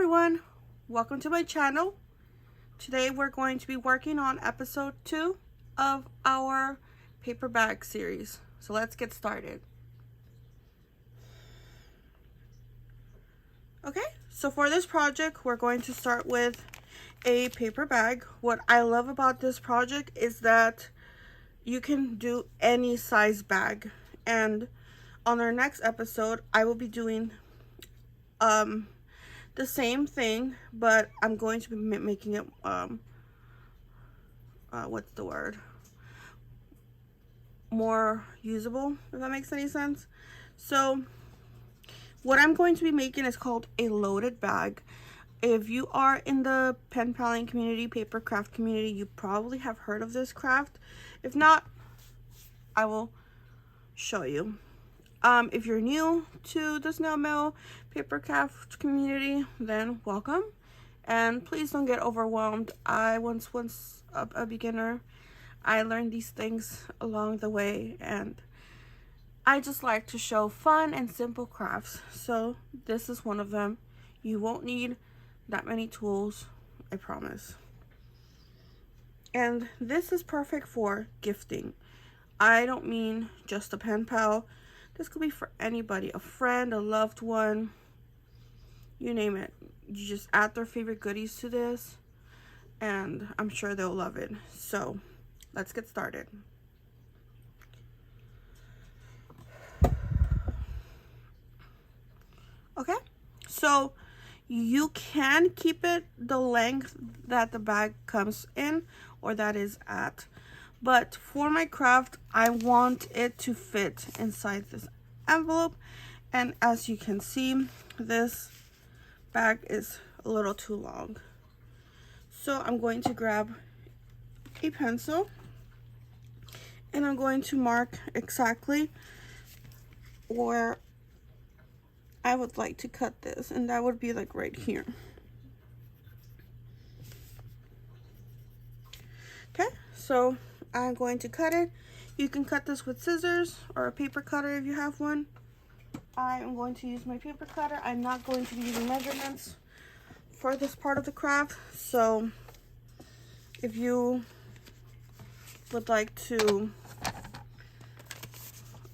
everyone, welcome to my channel. Today we're going to be working on episode 2 of our paper bag series. So let's get started. Okay, so for this project we're going to start with a paper bag. What I love about this project is that you can do any size bag, and on our next episode I will be doing the same thing, but I'm going to be making it what's the word, more usable, if that makes any sense. So what I'm going to be making is called a loaded bag. If you are in the pen paling community, paper craft community, you probably have heard of this craft. If not, I will show you. If you're new to the snail mail paper craft community, then welcome, and please don't get overwhelmed. I once a beginner. I learned these things along the way, and I just like to show fun and simple crafts. So this is one of them. You won't need that many tools, I promise. And this is perfect for gifting. I don't mean just a pen pal. This could be for anybody, a friend, a loved one, you name it. You just add their favorite goodies to this, and I'm sure they'll love it. So let's get started. Okay, so you can keep it the length that the bag comes in, or that is at. But for my craft, I want it to fit inside this envelope. And as you can see, this bag is a little too long. So I'm going to grab a pencil, and I'm going to mark exactly where I would like to cut this. And that would be like right here. Okay, so I'm going to cut it. You can cut this with scissors or a paper cutter if you have one. I am going to use my paper cutter. I'm not going to be using measurements for this part of the craft. So if you would like to,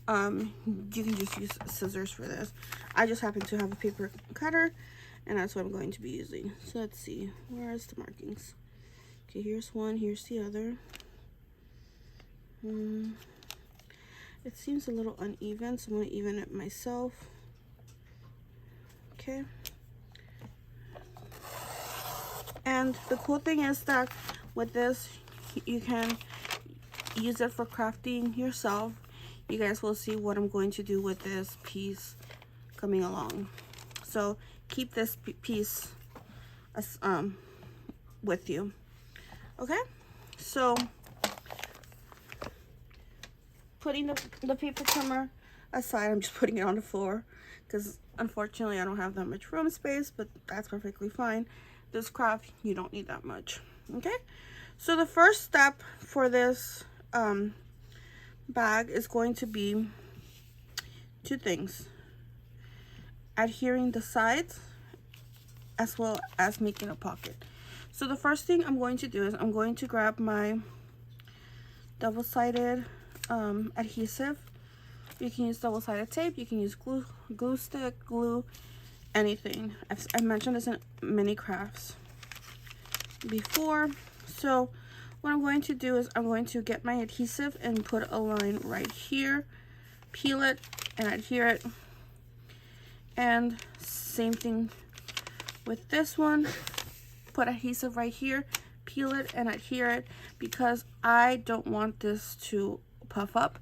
you can just use scissors for this. I just happen to have a paper cutter, and that's what I'm going to be using. So let's see, where is the markings? Okay, here's one, here's the other. It seems a little uneven, so I'm going to even it myself. Okay. And the cool thing is that with this, you can use it for crafting yourself. You guys will see what I'm going to do with this piece coming along. So keep this piece with you. Okay, so putting the paper trimmer aside, I'm just putting it on the floor because unfortunately I don't have that much room space, but that's perfectly fine. This craft, you don't need that much. Okay, so the first step for this bag is going to be two things: adhering the sides as well as making a pocket. So the first thing I'm going to do is I'm going to grab my double-sided adhesive. You can use double-sided tape, you can use glue stick, glue, anything. I've mentioned this in many crafts before. So what I'm going to do is I'm going to get my adhesive and put a line right here, peel it and adhere it, and same thing with this one. Put adhesive right here, peel it and adhere it, because I don't want this to puff up.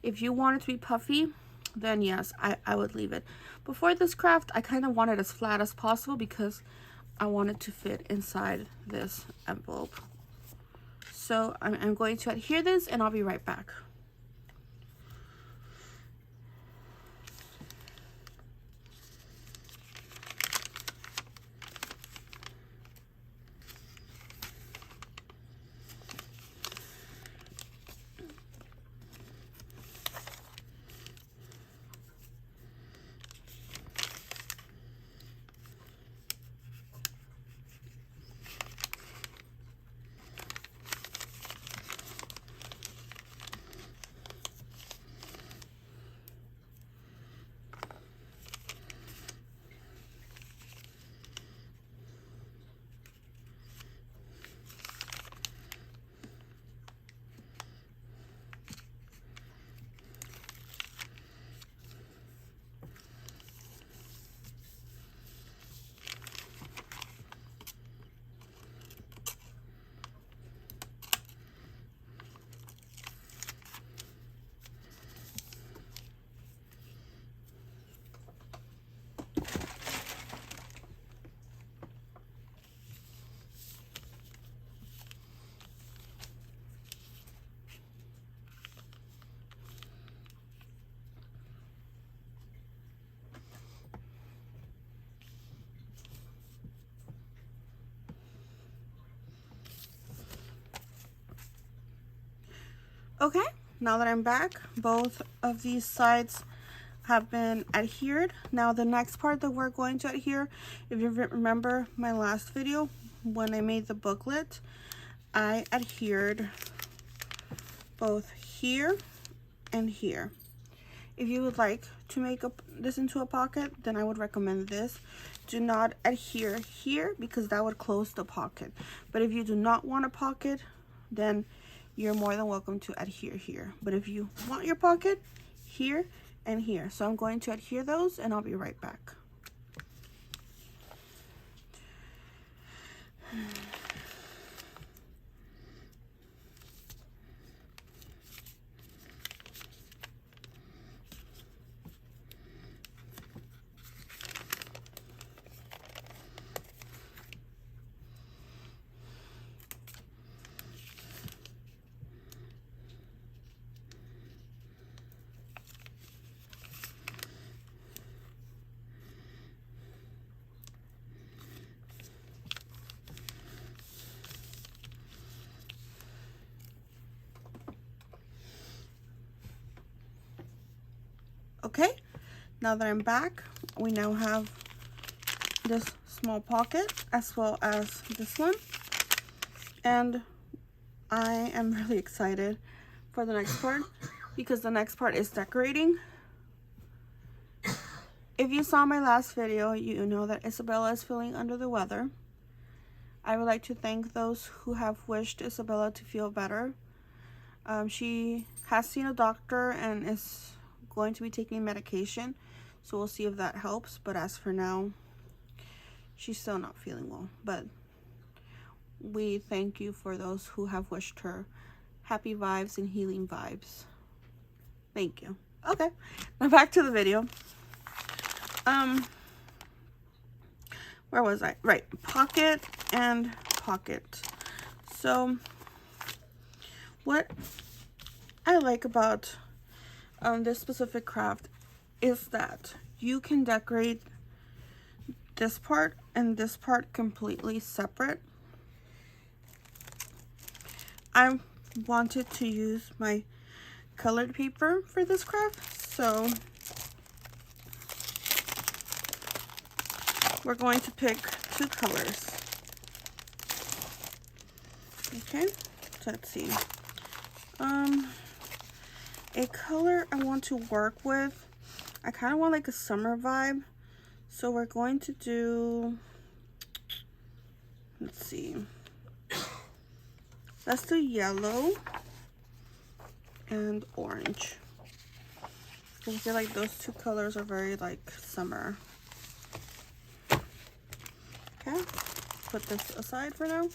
If you want it to be puffy, then yes, I would leave it. But for this craft, I kind of want it as flat as possible because I want it to fit inside this envelope. So I'm going to adhere this, and I'll be right back. Okay, now that I'm back, both of these sides have been adhered. Now the next part that we're going to adhere, if you remember my last video when I made the booklet, I adhered both here and here. If you would like to make this into a pocket, then I would recommend this. Do not adhere here because that would close the pocket. But if you do not want a pocket, then you're more than welcome to adhere here. But if you want your pocket, here and here. So I'm going to adhere those and I'll be right back. Okay, now that I'm back, we now have this small pocket as well as this one, and I am really excited for the next part because the next part is decorating. If you saw my last video, you know that Isabella is feeling under the weather. I would like to thank those who have wished Isabella to feel better. She has seen a doctor and is going to be taking medication, so we'll see if that helps. But as for now, she's still not feeling well. But we thank you for those who have wished her happy vibes and healing vibes. Thank you. Okay, now back to the video. Where was I? Right, pocket and pocket. So what I like about this specific craft is that you can decorate this part and this part completely separate. I wanted to use my colored paper for this craft, so we're going to pick 2 colors. Okay, so let's see. A color I want to work with, I kind of want like a summer vibe, so we're going to do, let's see, let's do yellow and orange. I feel like those 2 colors are very like summer. Okay, put this aside for now.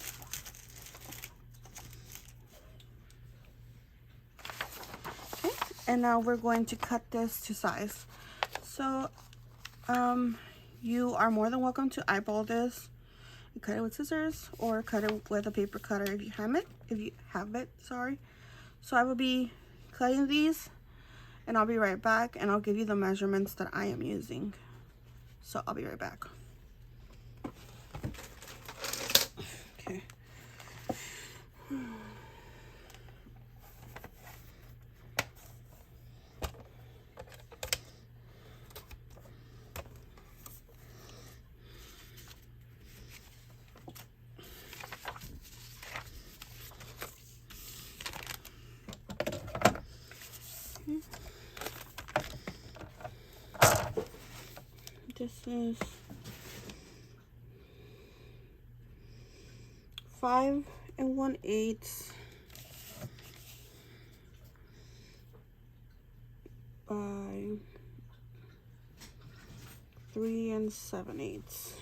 And now we're going to cut this to size. So you are more than welcome to eyeball this. You cut it with scissors or cut it with a paper cutter if you have it, sorry. So I will be cutting these and I'll be right back and I'll give you the measurements that I am using. So I'll be right back. Okay. This is 5 1/8 by 3 7/8.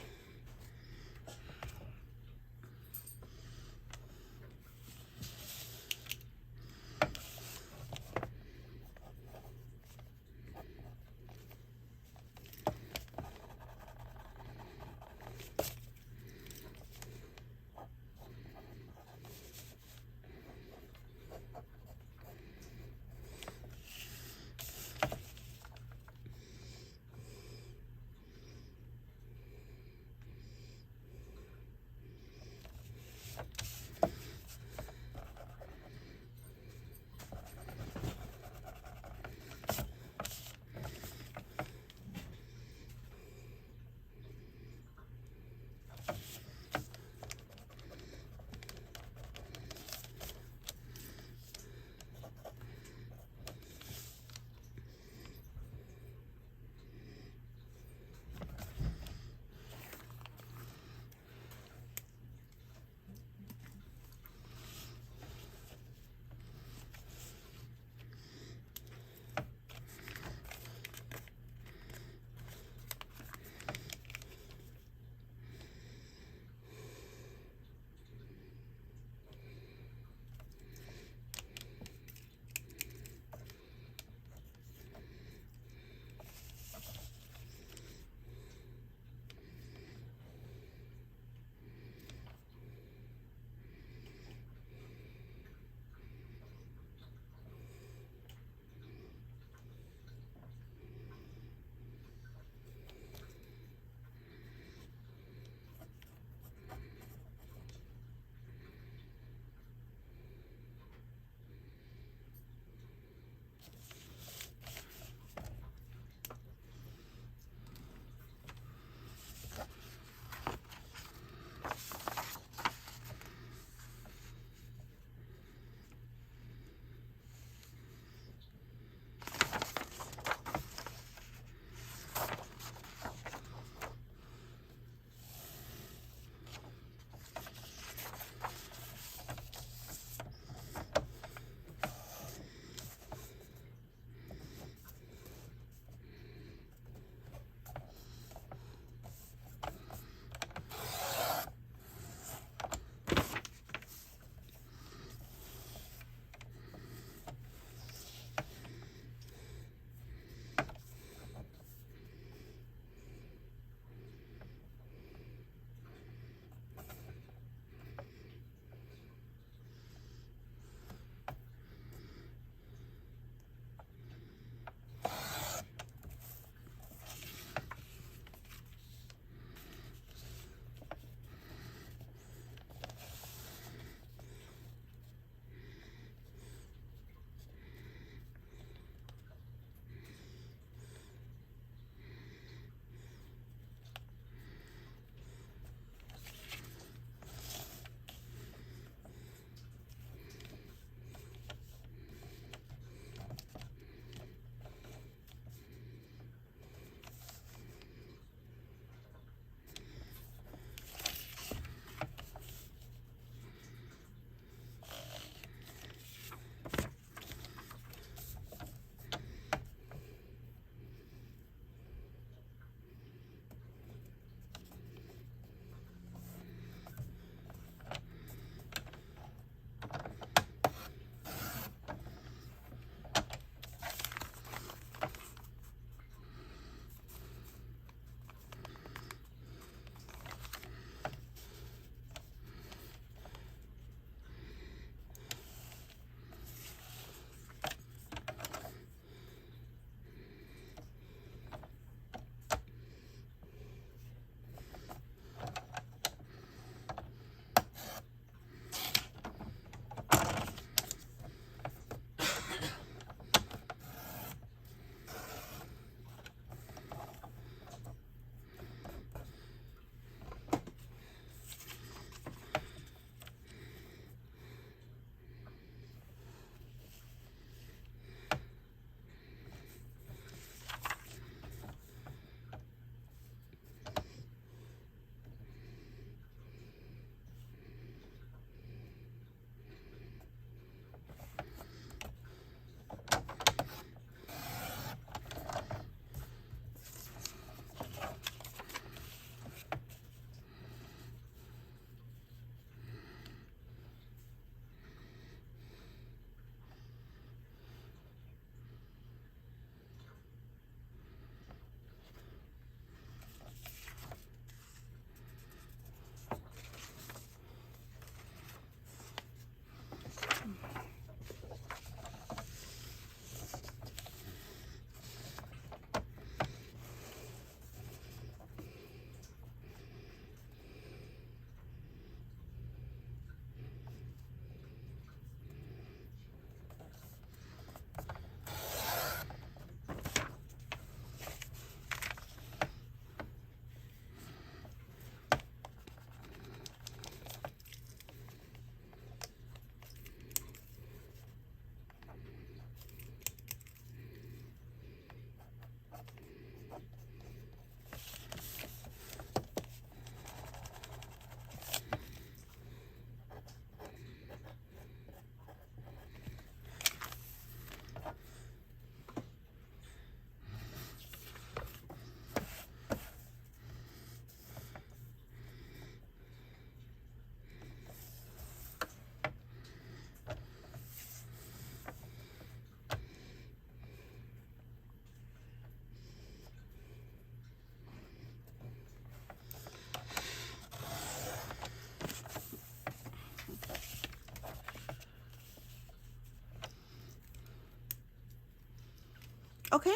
Okay,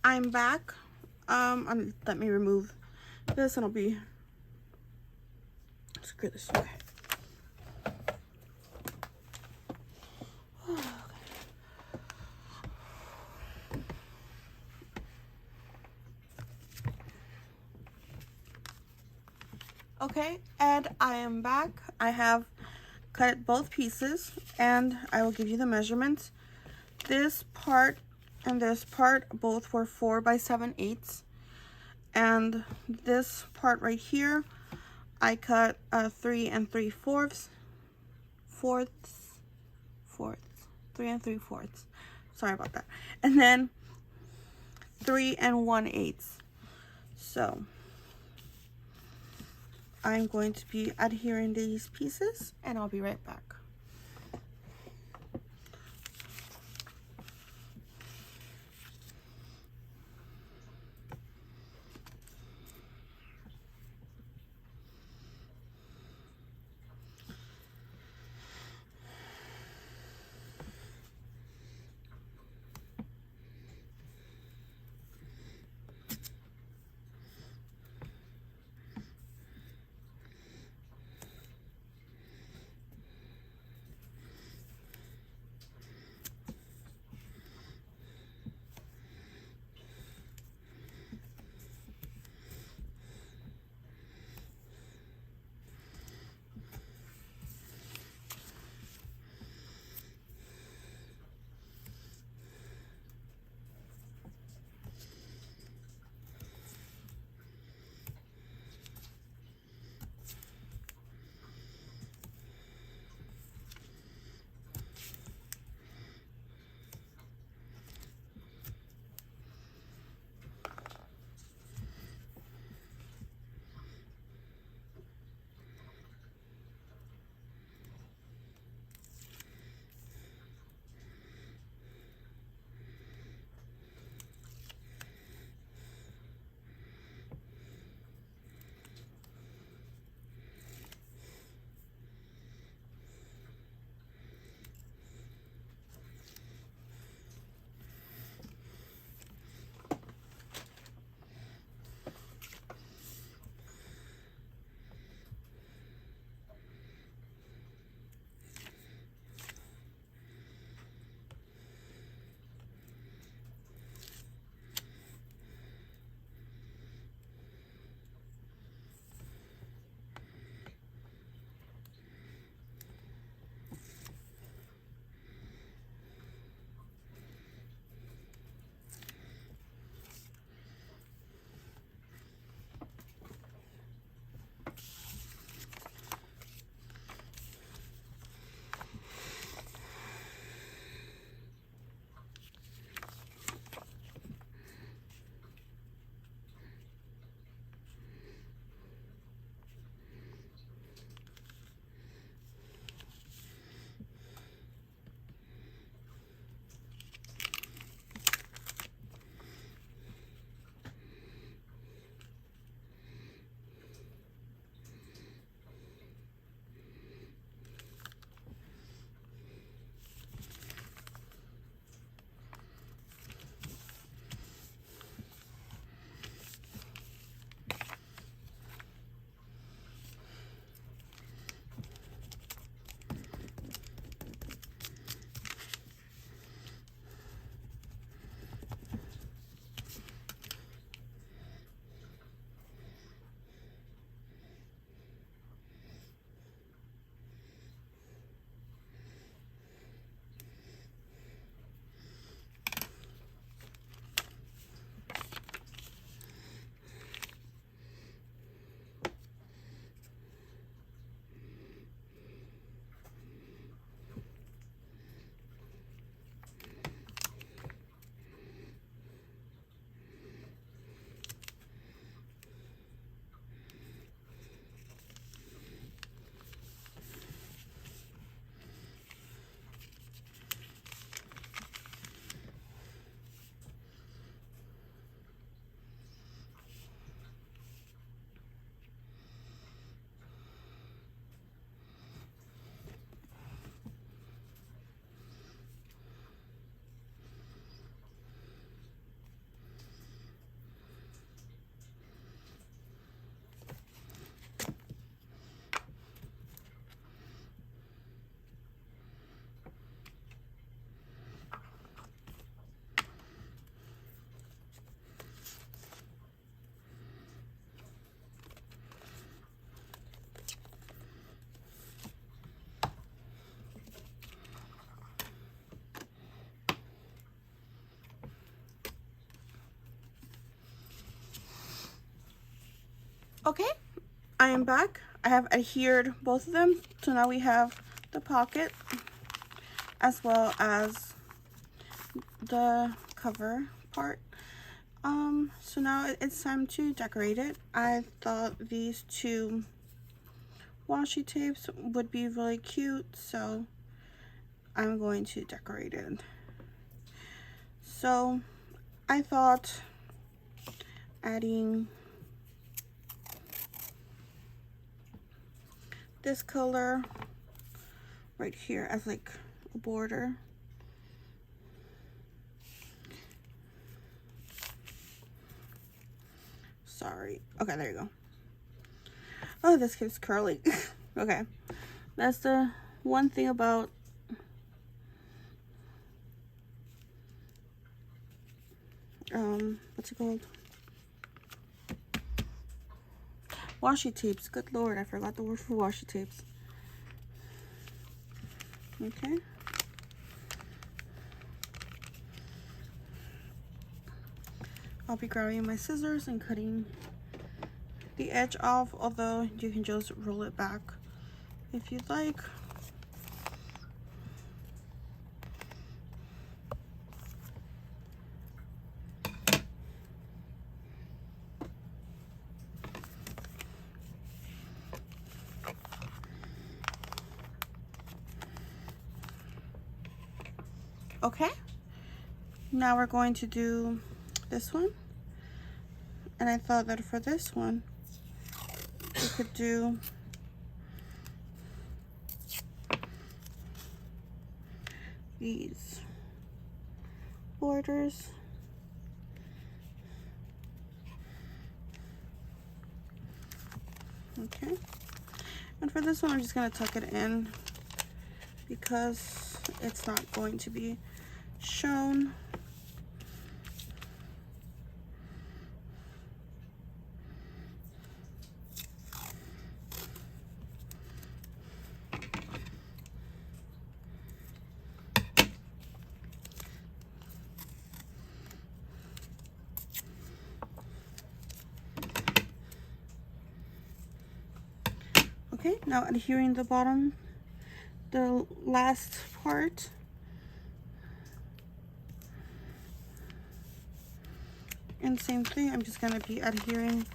I'm back. Let me remove this and I'll be, screw this, okay. Okay, and I am back. I have cut both pieces and I will give you the measurements. This part and this part both were 4 by 7/8, and this part right here I cut 3 3/4, 3 3/4. Sorry about that. And then 3 1/8. So I'm going to be adhering these pieces and I'll be right back. Okay, I am back. I have adhered both of them, so now we have the pocket as well as the cover part. So now it's time to decorate it. I thought these two washi tapes would be really cute, so I'm going to decorate it. So I thought adding this color right here as like a border. Sorry. Okay, there you go. Oh, this keeps curling. Okay. That's the one thing about what's it called? Washi tapes. Good lord, I forgot the word for washi tapes. Okay. I'll be grabbing my scissors and cutting the edge off, although you can just roll it back if you'd like. Okay, now we're going to do this one, and I thought that for this one we could do these borders. Okay, and for this one I'm just going to tuck it in because it's not going to be shown. Okay, now adhering the bottom, the last part. And same thing, I'm just going to be adhering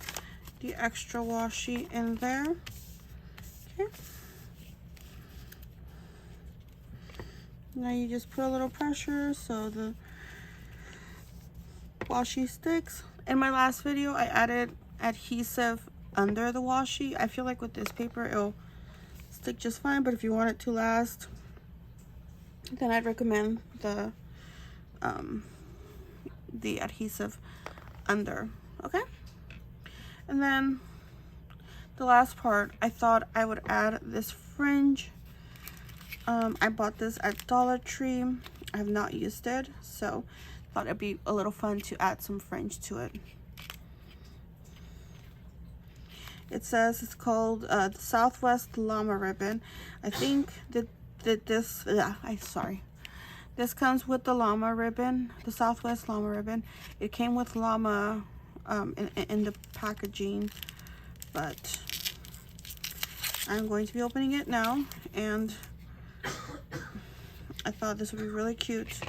the extra washi in there. Okay. Now you just put a little pressure so the washi sticks. In my last video, I added adhesive under the washi. I feel like with this paper, it'll stick just fine, but if you want it to last, then I'd recommend the adhesive under. Okay, and then the last part, I thought I would add this fringe. I bought this at Dollar Tree. I have not used it, so thought it'd be a little fun to add some fringe to it. It says it's called the Southwest Llama Ribbon. I think that this, this comes with the llama ribbon, the Southwest Llama Ribbon. It came with llama in the packaging, but I'm going to be opening it now, and I thought this would be really cute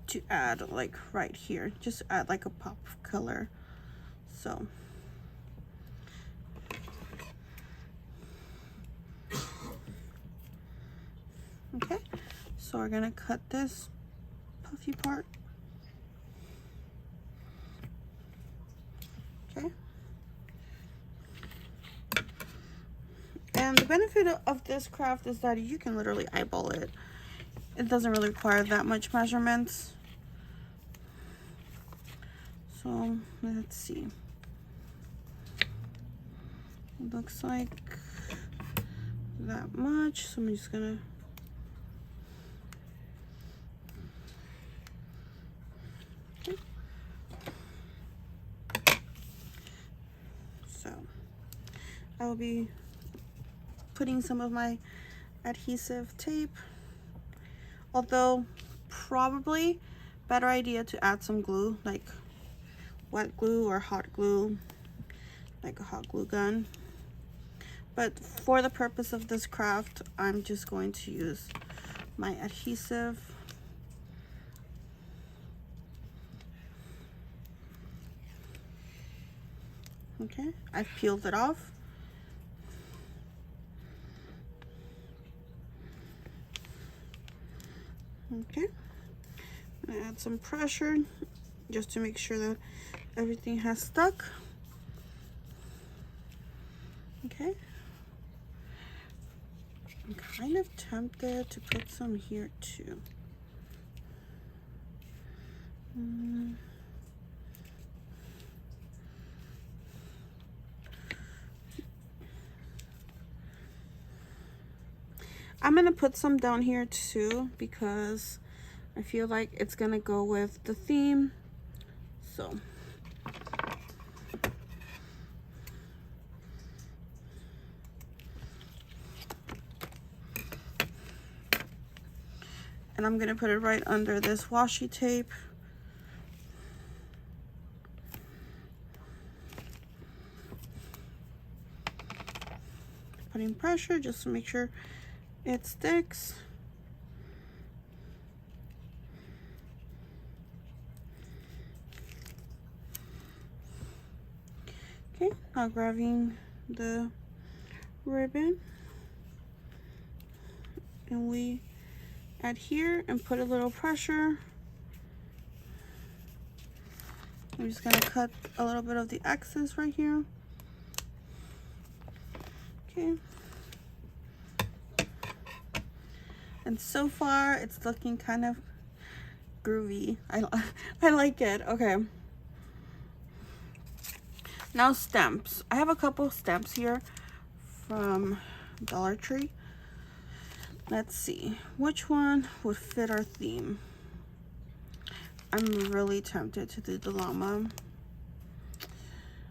to add like right here. Just add like a pop of color. So okay, so we're gonna cut this puffy part. Okay, and the benefit of this craft is that you can literally eyeball it. It doesn't really require that much measurements. So let's see. It looks like that much, so I'm just gonna so I will be putting some of my adhesive tape, although probably better idea to add some glue, like wet glue or hot glue, like a hot glue gun. But for the purpose of this craft, I'm just going to use my adhesive. Okay, I've peeled it off. Okay, I'm gonna add some pressure just to make sure that everything has stuck. Okay, I'm kind of tempted to put some here too. I'm gonna put some down here too because I feel like it's gonna go with the theme. So and I'm gonna put it right under this washi tape. Putting pressure just to make sure it sticks. Okay, now grabbing the ribbon, and we adhere and put a little pressure. I'm just gonna cut a little bit of the excess right here. Okay. And so far, it's looking kind of groovy. I like it. Okay. Now stamps. I have a couple stamps here from Dollar Tree. Let's see. Which one would fit our theme? I'm really tempted to do the llama.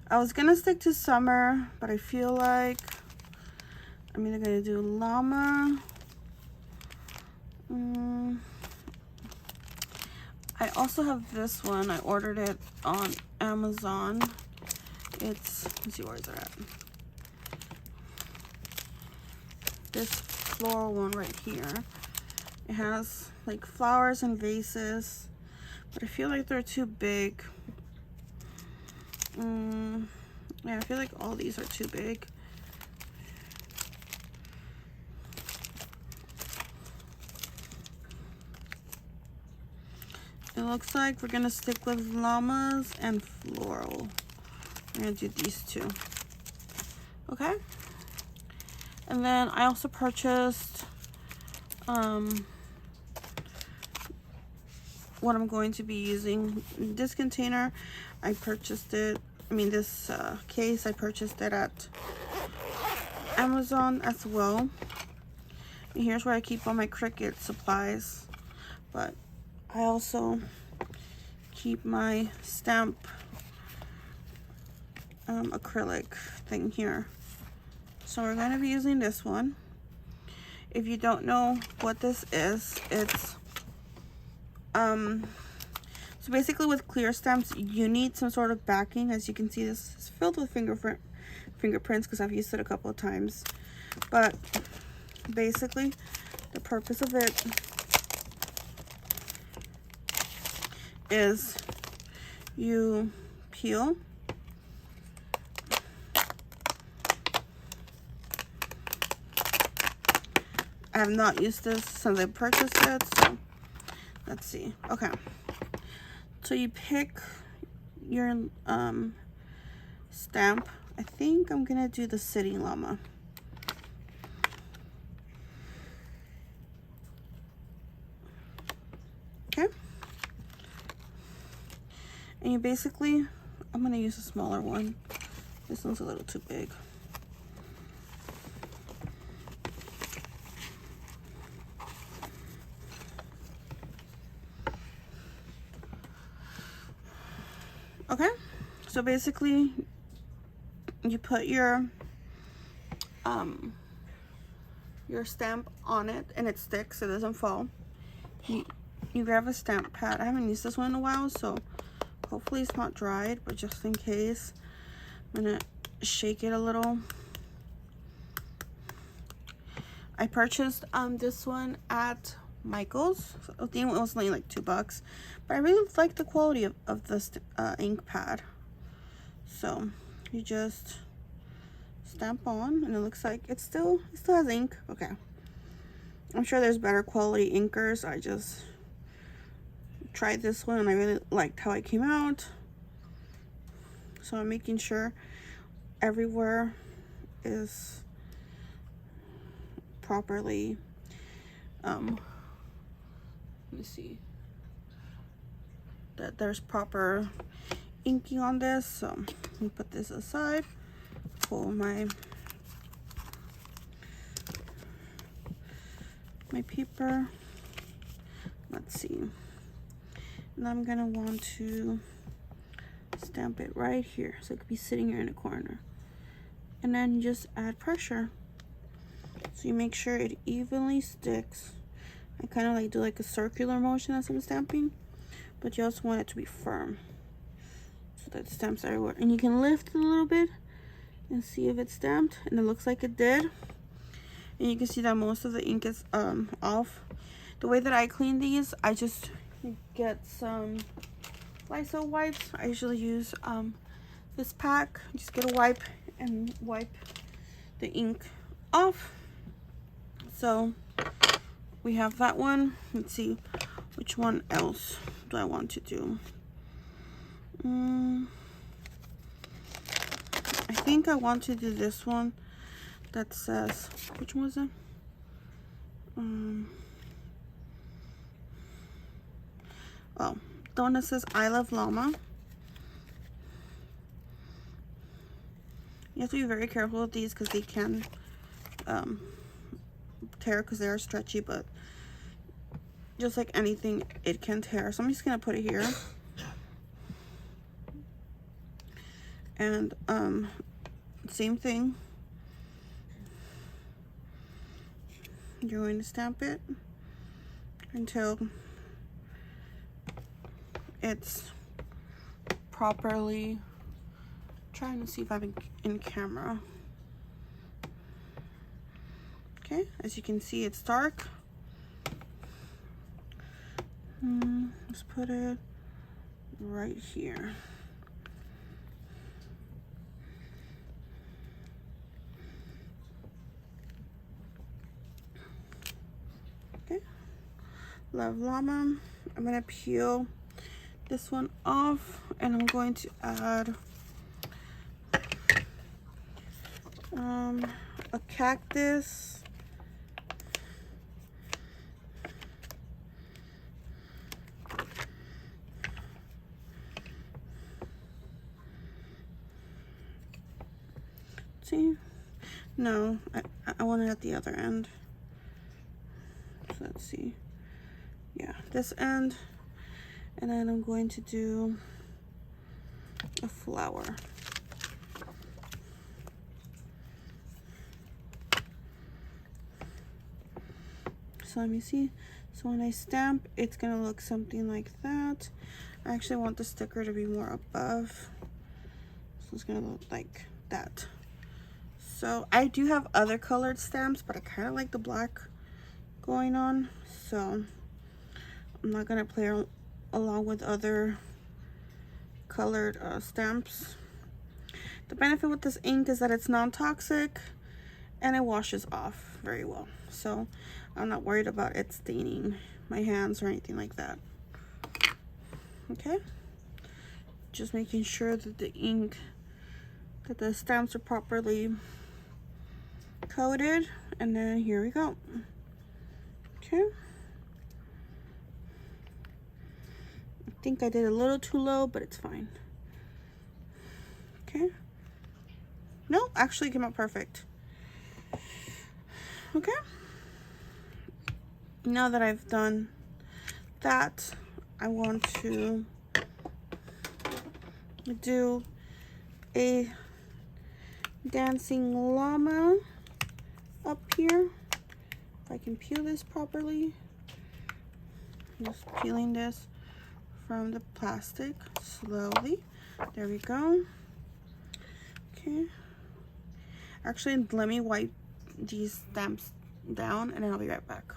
I was gonna stick to summer, but I feel like I'm either gonna do llama. I also have this one. I ordered it on Amazon. Let's see, where is it at? This floral one right here. It has like flowers and vases, but I feel like they're too big. Yeah, I feel like all these are too big. It looks like we're gonna stick with llamas and floral. We're gonna do these two. Okay. And then I also purchased what I'm going to be using. This container, I purchased it. I mean, this case, I purchased it at Amazon as well. And here's where I keep all my Cricut supplies. But I also keep my stamp acrylic thing here. So we're going to be using this one. If you don't know what this is, it's so basically with clear stamps you need some sort of backing. As you can see, this is filled with fingerprints because I've used it a couple of times. But basically the purpose of it is you peel, I have not used this since I purchased it, so let's see. Okay, so you pick your stamp. I think I'm gonna do the sitting llama. Okay, and you basically, I'm gonna use a smaller one. This one's a little too big. Okay, so basically you put your stamp on it and it sticks, it doesn't fall. You grab a stamp pad. I haven't used this one in a while, so Hopefully it's not dried, but just in case, I'm gonna shake it a little. I purchased this one at Michael's. So I think it was only like $2, but I really like the quality of this ink pad. So you just stamp on, and it looks like it still has ink. Okay, I'm sure there's better quality inkers. I just tried this one and I really liked how it came out. So I'm making sure everywhere is properly let me see that there's proper inking on this. So let me put this aside, pull my paper. Let's see, and I'm gonna want to stamp it right here so it could be sitting here in the corner, and then you just add pressure so you make sure it evenly sticks. I kind of like do like a circular motion as I'm stamping, but you also want it to be firm so that it stamps everywhere. And you can lift it a little bit and see if it's stamped, and it looks like it did. And you can see that most of the ink is off. The way that I clean these, I just get some Lysol wipes. I usually use this pack. Just get a wipe and wipe the ink off. So we have that one. Let's see, which one else do I want to do? I think I want to do this one that says, which one was it? Oh, the one that says I love llama. You have to be very careful with these because they can tear because they are stretchy, but just like anything, it can tear. So I'm just gonna put it here, and same thing, you're going to stamp it until it's properly, trying to see if I'm in camera. Okay, as you can see, it's dark. Let's put it right here. Okay, love llama. I'm gonna peel this one off, and I'm going to add a cactus. See? No, I want it at the other end. So let's see. Yeah, this end. And then I'm going to do a flower. So let me see. So when I stamp, it's gonna look something like that. I actually want the sticker to be more above. So it's gonna look like that. So I do have other colored stamps, but I kind of like the black going on. So I'm not gonna play along with other colored stamps. The benefit with this ink is that it's non-toxic and it washes off very well. So I'm not worried about it staining my hands or anything like that. Okay, just making sure that the ink, that the stamps are properly coated, and then here we go. Okay, I think I did a little too low, but it's fine. Okay, no, actually it came out perfect. Okay, now that I've done that, I want to do a dancing llama up here. If I can peel this properly, I'm just peeling this from the plastic slowly. There we go. Okay. Actually, let me wipe these stamps down and then I'll be right back.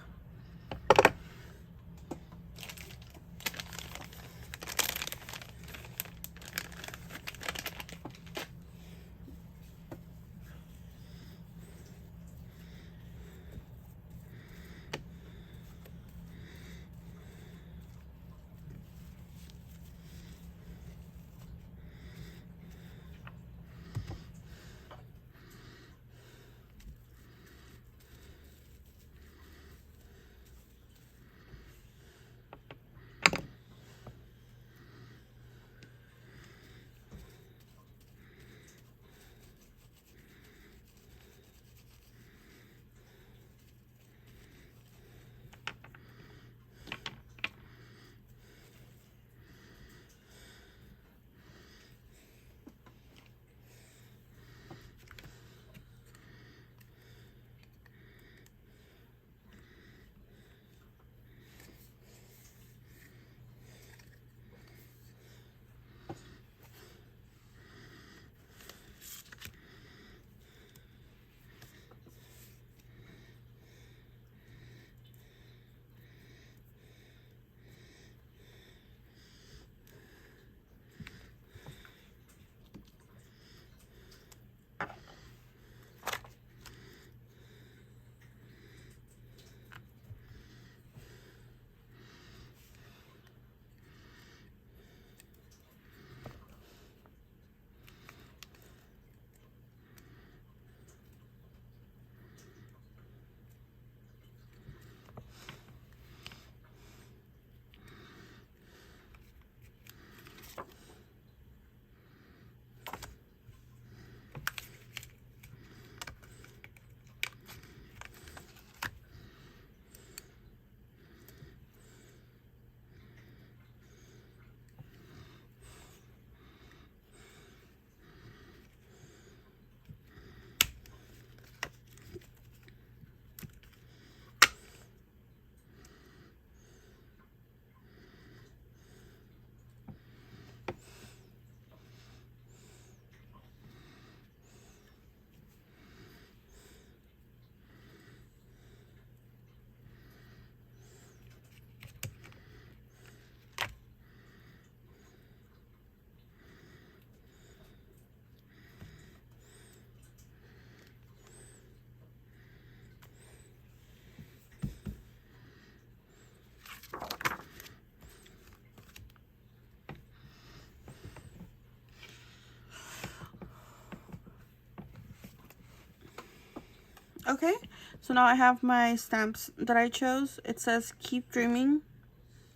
Okay, so now I have my stamps that I chose. It says keep dreaming,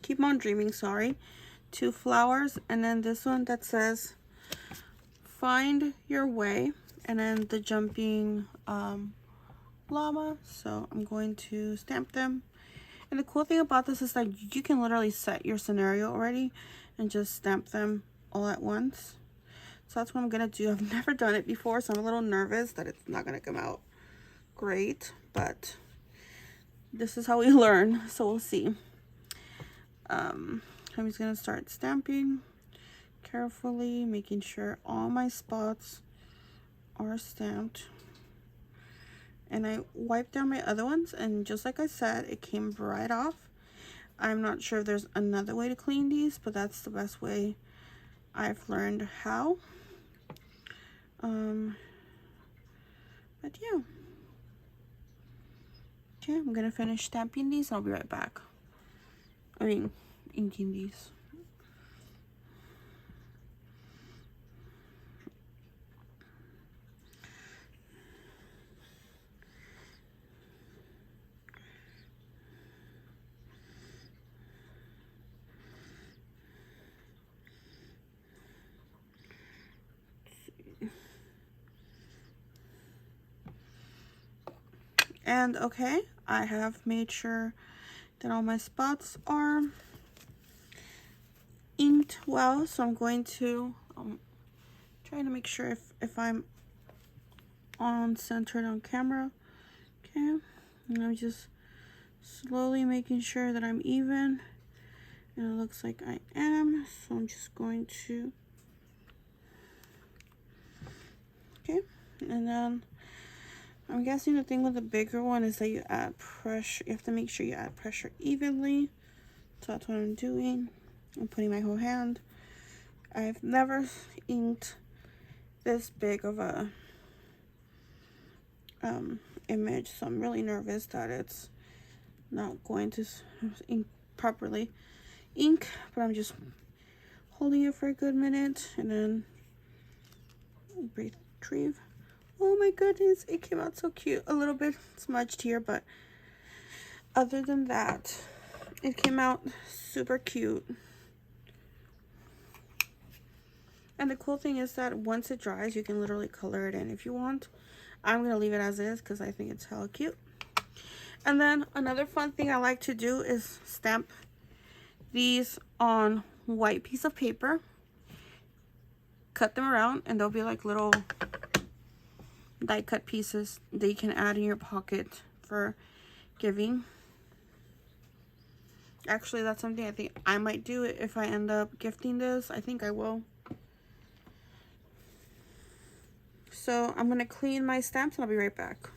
keep on dreaming, sorry. 2 flowers, and then this one that says find your way, and then the jumping llama. So I'm going to stamp them. And the cool thing about this is that you can literally set your scenario already and just stamp them all at once. So that's what I'm gonna do. I've never done it before, so I'm a little nervous that it's not gonna come out great, but this is how we learn, so we'll see. I'm just gonna start stamping carefully, making sure all my spots are stamped. And I wiped down my other ones, and just like I said, it came right off. I'm not sure if there's another way to clean these, but that's the best way I've learned how. But yeah. Okay, I'm gonna finish stamping these and I'll be right back. I mean, inking these. And okay, I have made sure that all my spots are inked well, so I'm going to trying to make sure if I'm on centered on camera. Okay, and I'm just slowly making sure that I'm even, And it looks like I am, so I'm just going to, okay, and then I'm guessing the thing with the bigger one is that you add pressure. You have to make sure you add pressure evenly. So that's what I'm doing. I'm putting my whole hand. I've never inked this big of a image, so I'm really nervous that it's not going to ink properly. But I'm holding it for a good minute and then retrieve. Oh my goodness, it came out so cute. A little bit smudged here, but other than that, it came out super cute. And the cool thing is that once it dries, you can literally color it in if you want. I'm gonna leave it as is because I think it's hella cute. And then another fun thing I like to do is stamp these on white piece of paper, cut them around, and they'll be like little die cut pieces that you can add in your pocket for giving. Actually, that's something I think I might do if I end up gifting this. I think I will. So I'm gonna clean my stamps and I'll be right back.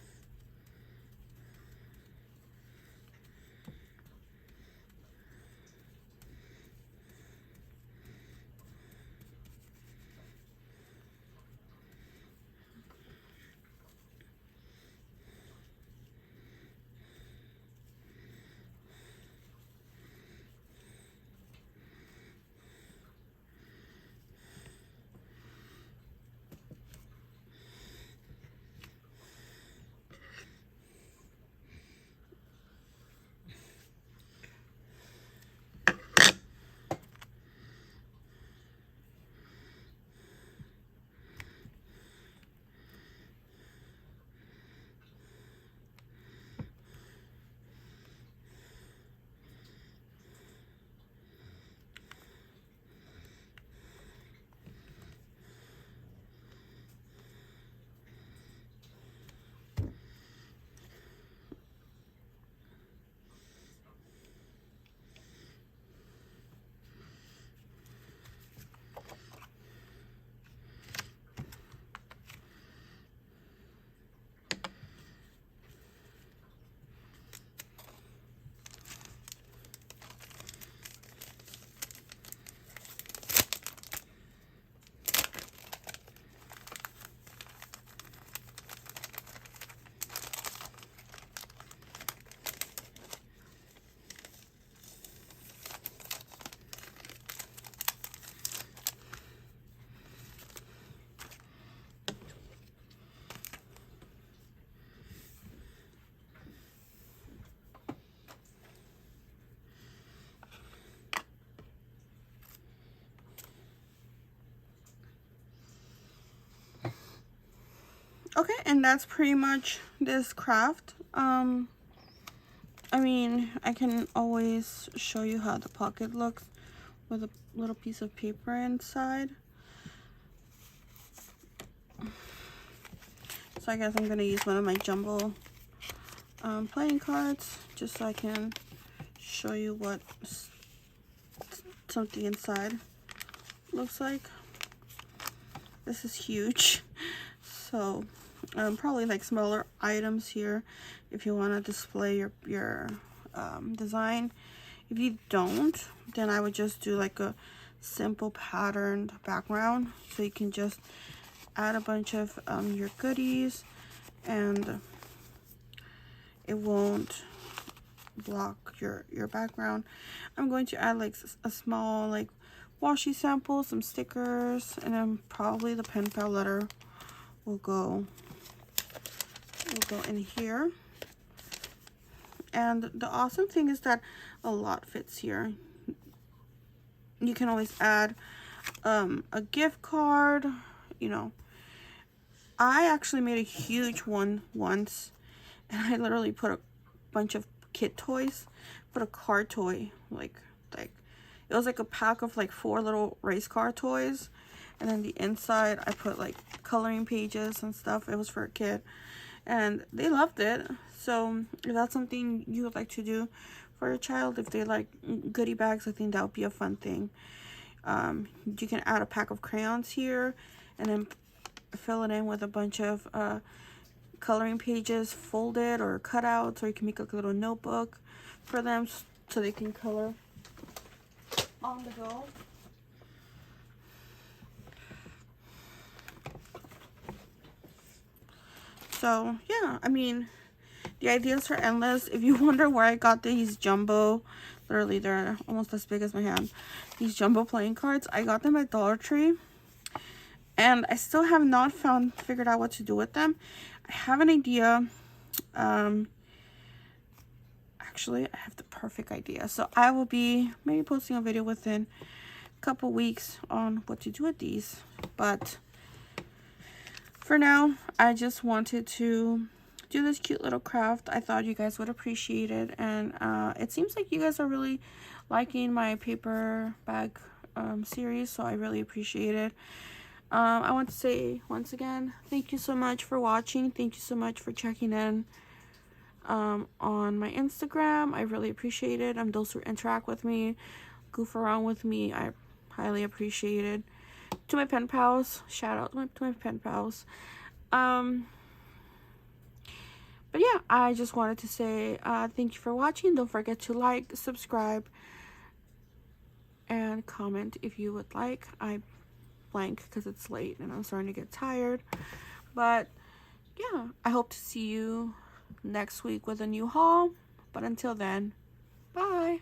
Okay, and that's pretty much this craft. I mean, I can always show you how the pocket looks with a little piece of paper inside. So I guess I'm gonna use one of my jumbo playing cards just so I can show you what something inside looks like. This is huge, so probably like smaller items here if you want to display your design. If you don't, then I would just do like a simple patterned background, so you can just add a bunch of your goodies and it won't block your background. I'm going to add like a small like washi sample, some stickers, and then probably the pen pal letter will go in here. And the awesome thing is that a lot fits here. You can always add a gift card, you know. I actually made a huge one once, and I literally put a bunch of kid toys, put a car toy, like it was like a pack of like 4 little race car toys, and then the inside I put like coloring pages and stuff. It was for a kid and they loved it. So if that's something you would like to do for your child. If they like goodie bags, I think that would be a fun thing. You can add a pack of crayons here and then fill it in with a bunch of coloring pages, folded or cutouts, or you can make like a little notebook for them so they can color on the go. So yeah, I mean, the ideas are endless. If you wonder where I got these jumbo, literally they're almost as big as my hand, these jumbo playing cards, I got them at Dollar Tree, and I still have not figured out what to do with them. I have an idea. Actually, I have the perfect idea, so I will be maybe posting a video within a couple weeks on what to do with these. But for now, I just wanted to do this cute little craft. I thought you guys would appreciate it, and it seems like you guys are really liking my paper bag series, so I really appreciate it. I want to say once again, thank you so much for watching. Thank you so much for checking in on my Instagram. I really appreciate it. Those who interact with me, goof around with me, I highly appreciate it. To my pen pals, shout out to my pen pals. But yeah, I just wanted to say thank you for watching. Don't forget to like, subscribe, and comment if you would like. I blank because it's late and I'm starting to get tired. But yeah, I hope to see you next week with a new haul. But until then, bye.